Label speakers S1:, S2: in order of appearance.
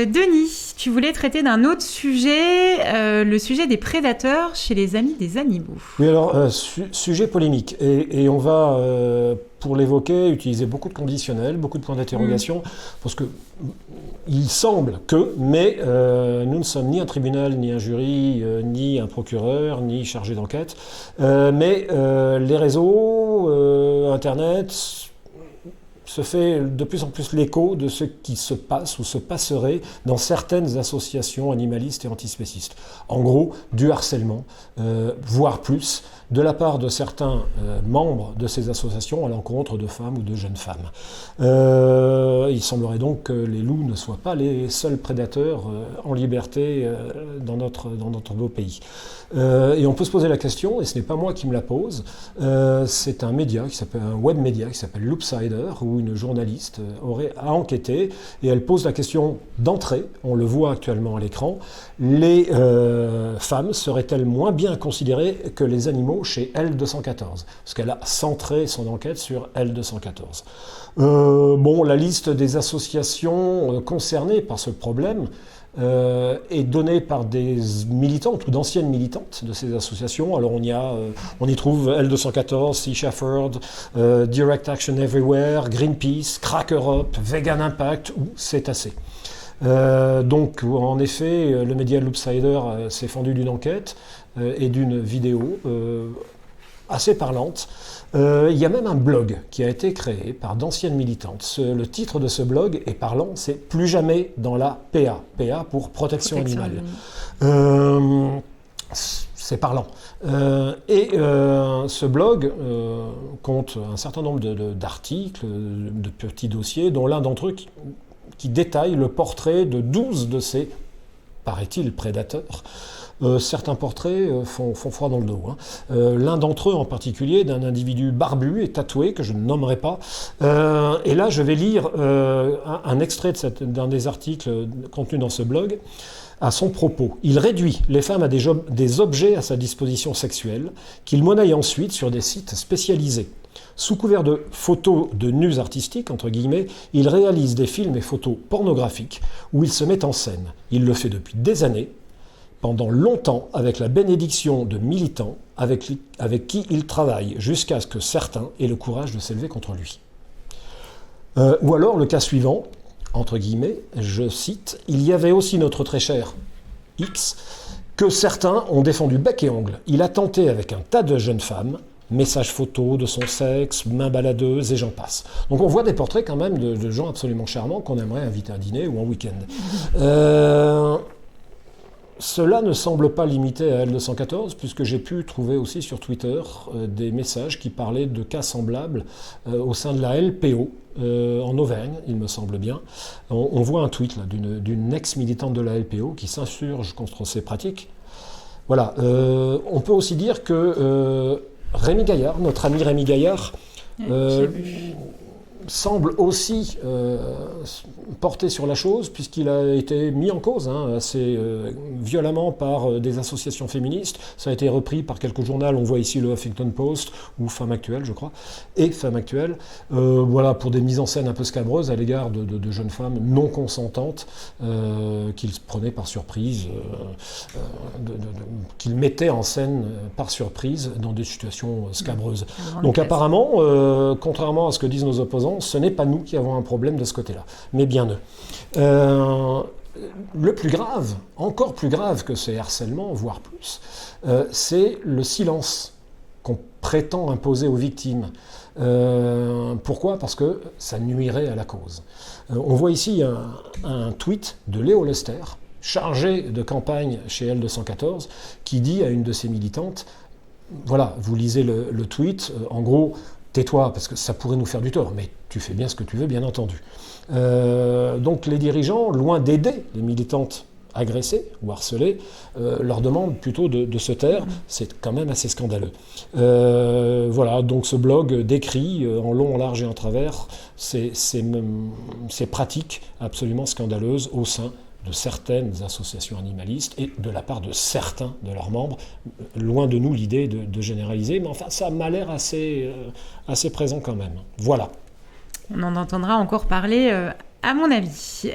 S1: Denis, tu voulais traiter d'un autre sujet, le sujet des prédateurs chez les amis des animaux.
S2: Oui, alors, sujet polémique. Et on va, pour l'évoquer, utiliser beaucoup de conditionnels, beaucoup de points d'interrogation, parce que il semble que, mais nous ne sommes ni un tribunal, ni un jury, ni un procureur, ni chargé d'enquête, mais les réseaux, Internet, se fait de plus en plus l'écho de ce qui se passe ou se passerait dans certaines associations animalistes et antispécistes. En gros, du harcèlement, voire plus, de la part de certains membres de ces associations à l'encontre de femmes ou de jeunes femmes. Il semblerait donc que les loups ne soient pas les seuls prédateurs en liberté dans notre beau pays. Et on peut se poser la question, et ce n'est pas moi qui me la pose, c'est un média, un web média qui s'appelle Loopsider, où une journaliste a enquêté, et elle pose la question d'entrée, on le voit actuellement à l'écran, les femmes seraient-elles moins bien considérées que les animaux chez L214, parce qu'elle a centré son enquête sur L214. La liste des associations concernées par ce problème est donnée par des militantes ou d'anciennes militantes de ces associations. Alors on y trouve L214, Sea Shepherd, Direct Action Everywhere, Greenpeace, Crack Europe, Vegan Impact ou Cétacé. Donc en effet, le média Loopsider s'est fendu d'une enquête et d'une vidéo assez parlante. Il y a même un blog qui a été créé par d'anciennes militantes. Le titre de ce blog est parlant, c'est « Plus jamais dans la PA ». PA pour protection animale. C'est parlant. Ce blog compte un certain nombre d'articles, de petits dossiers, dont l'un d'entre eux qui détaille le portrait de 12 de ces, paraît-il, prédateurs. Certains portraits font froid dans le dos. L'un d'entre eux en particulier, d'un individu barbu et tatoué, que je ne nommerai pas. Et là, je vais lire un extrait d'un des articles contenus dans ce blog. À son propos, il réduit les femmes à des objets à sa disposition sexuelle, qu'il monnaie ensuite sur des sites spécialisés. Sous couvert de photos de nus artistiques, entre guillemets, il réalise des films et photos pornographiques où il se met en scène. Il le fait depuis des années, pendant longtemps, avec la bénédiction de militants avec qui il travaille, jusqu'à ce que certains aient le courage de s'élever contre lui. Ou alors, le cas suivant, entre guillemets, je cite, « Il y avait aussi notre très cher X, que certains ont défendu bec et ongle. Il a tenté avec un tas de jeunes femmes, messages photos de son sexe, mains baladeuses et j'en passe. » Donc on voit des portraits quand même de gens absolument charmants qu'on aimerait inviter à dîner ou en week-end. Cela ne semble pas limité à L214, puisque j'ai pu trouver aussi sur Twitter des messages qui parlaient de cas semblables au sein de la LPO, en Auvergne, il me semble bien. On voit un tweet là, d'une ex-militante de la LPO qui s'insurge contre ces pratiques. Voilà. On peut aussi dire que Rémi Gaillard, notre ami Rémi Gaillard, semble aussi porté sur la chose, puisqu'il a été mis en cause assez violemment par des associations féministes. Ça a été repris par quelques journaux. On voit ici le Huffington Post ou Femme Actuelle, je crois, et Femme Actuelle. Voilà, pour des mises en scène un peu scabreuses à l'égard de jeunes femmes non consentantes qu'ils prenaient par surprise, qu'ils mettaient en scène par surprise dans des situations scabreuses. Donc apparemment, contrairement à ce que disent nos opposants, ce n'est pas nous qui avons un problème de ce côté-là, mais bien eux. Le plus grave, encore plus grave que ces harcèlements, voire plus, c'est le silence qu'on prétend imposer aux victimes. Pourquoi ? Parce que ça nuirait à la cause. On voit ici un tweet de Léo Lester, chargé de campagne chez L214, qui dit à une de ses militantes, voilà, vous lisez le tweet, en gros, tais-toi, parce que ça pourrait nous faire du tort, mais tu fais bien ce que tu veux, bien entendu. Donc les dirigeants, loin d'aider les militantes agressées ou harcelées, leur demandent plutôt de se taire. C'est quand même assez scandaleux. Voilà, donc ce blog décrit en long, en large et en travers ces pratiques absolument scandaleuses au sein de certaines associations animalistes et de la part de certains de leurs membres. Loin de nous l'idée de généraliser, mais enfin ça m'a l'air assez présent quand même. Voilà.
S1: On en entendra encore parler, à mon avis.